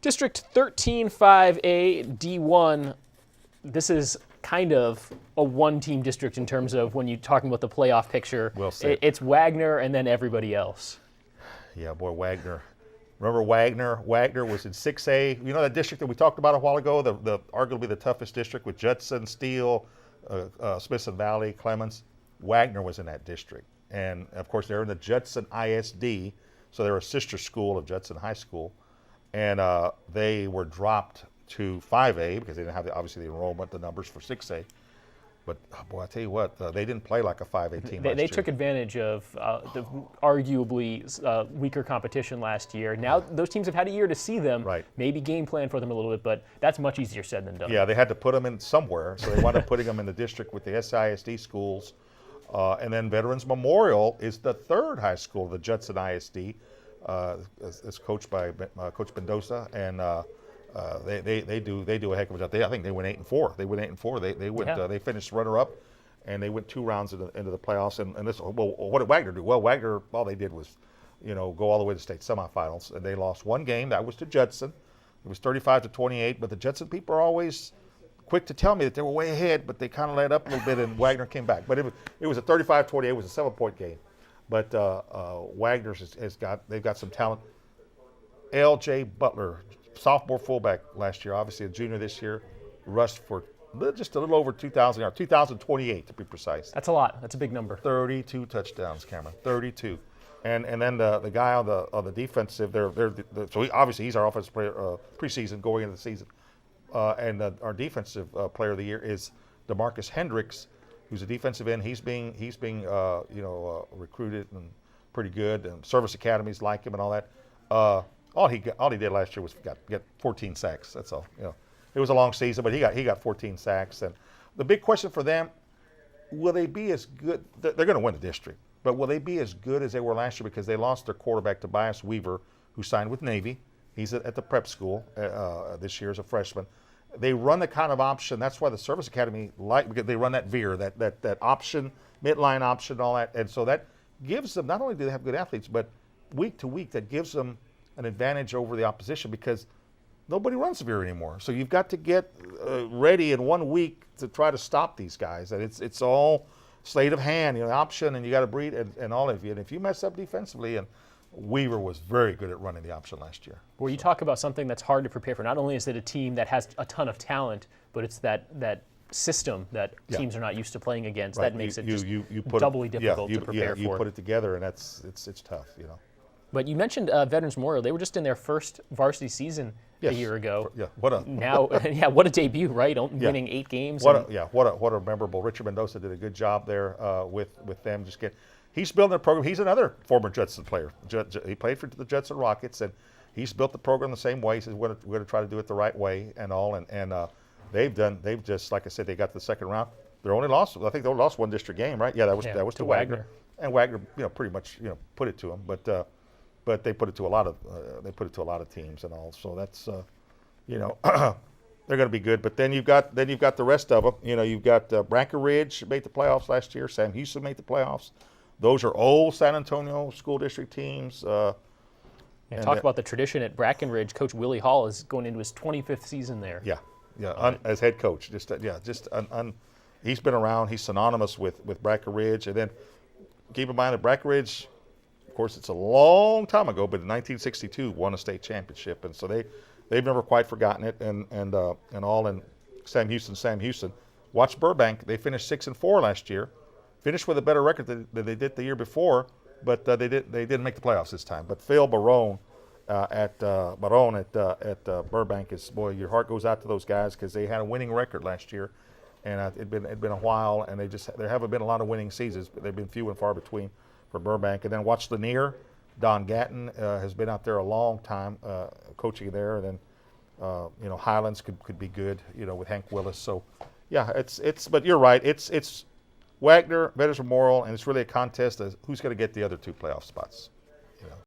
District 13 5A D1. This is kind of a one-team district in terms of when you're talking about the playoff picture. Well said. It's Wagner and then everybody else. Yeah, boy, Wagner. Remember Wagner? Wagner was in 6A. You know that district that we talked about a while ago, the arguably the toughest district with Judson, Steele, Smithson Valley, Clemens. Wagner was in that district. And, of course, they're in the Judson ISD, so they're a sister school of Judson High School. And they were dropped to 5A because they didn't have, obviously, the enrollment, the numbers for 6A. But, boy, I tell you what, they didn't play like a 5A team last year. They took advantage of the arguably weaker competition last year. Now those teams have had a year to see them, right. Maybe game plan for them a little bit, but that's much easier said than done. Yeah, they had to put them in somewhere, so they wound up putting them in the district with the SISD schools. And then Veterans Memorial is the third high school, the Judson ISD. It's coached by Coach Mendoza, and they do a heck of a job. I think they went 8-4. They went 8-4. They went they finished runner-up, and they went 2 rounds into the playoffs. And this, well, what did Wagner do? Well, Wagner, all they did was, go all the way to state semifinals, and they lost one game. That was to Judson. It was 35-28. But the Judson people are always quick to tell me that they were way ahead, but they kind of let up a little bit, and Wagner came back. But it was a 35-28. It was a 7-point game. But Wagner's they've got some talent. L.J. Butler, sophomore fullback last year, obviously a junior this year, rushed for just a little over 2,000 yards, 2,028 to be precise. That's a lot. That's a big number. 32 touchdowns, Cameron. 32. And then the guy on the defensive, obviously he's our offensive player preseason going into the season. And our defensive player of the year is DeMarcus Hendricks, who's a defensive end. He's being recruited and pretty good, and service academies like him and all that. All he did last year was get 14 sacks. That's all. It was a long season, but he got 14 sacks. And the big question for them: will they be as good? They're going to win the district, but will they be as good as they were last year? Because they lost their quarterback Tobias Weaver, who signed with Navy. He's at the prep school this year as a freshman. They run the kind of option. That's why the service academy because they run that veer, that option, midline option, all that, and so that gives them, not only do they have good athletes, but week to week that gives them an advantage over the opposition because nobody runs veer anymore. So you've got to get ready in 1 week to try to stop these guys, and it's all sleight of hand, option, and you got to breed and all of you. And if you mess up defensively, and Weaver was very good at running the option last year. Where you talk about something that's hard to prepare for. Not only is it a team that has a ton of talent, but it's that system that teams are not used to playing against. Right. That makes it doubly difficult to prepare for. You put it together, and it's tough, But you mentioned Veterans Memorial. They were just in their first varsity season a year ago. Yeah, what a debut, right? Winning 8 games. What a memorable. Richard Mendoza did a good job there with them. He's building a program. He's another former Judson player. He played for the Judson Rockets, and he's built the program the same way. He says we're going to try to do it the right way and all. And they've just, like I said, they got to the second round. I think they only lost one district game, right? Yeah, that was to Wagner. And Wagner, pretty much, put it to him. But they put it to a lot of teams and all. So that's, they're going to be good. But then you've got the rest of them. You've got Breckenridge made the playoffs last year. Sam Houston made the playoffs. Those are old San Antonio school district teams. Talk about the tradition at Breckenridge. Coach Willie Hall is going into his 25th season there. As head coach. He's been around. He's synonymous with Breckenridge. And then keep in mind that Breckenridge, of course, it's a long time ago, but in 1962 won a state championship, and so they've never quite forgotten it. And all. And Sam Houston. Watch Burbank. They finished 6-4 last year. Finished with a better record than they did the year before, but they didn't make the playoffs this time. But Phil Barone at Burbank is, boy, your heart goes out to those guys because they had a winning record last year, and it'd been a while, and there haven't been a lot of winning seasons, but they've been few and far between for Burbank. And then watch Lanier. Don Gatton has been out there a long time coaching there, and then Highlands could be good, with Hank Willis. So yeah, it's but you're right, it's Wagner, Veterans Memorial, and it's really a contest of who's going to get the other 2 playoff spots.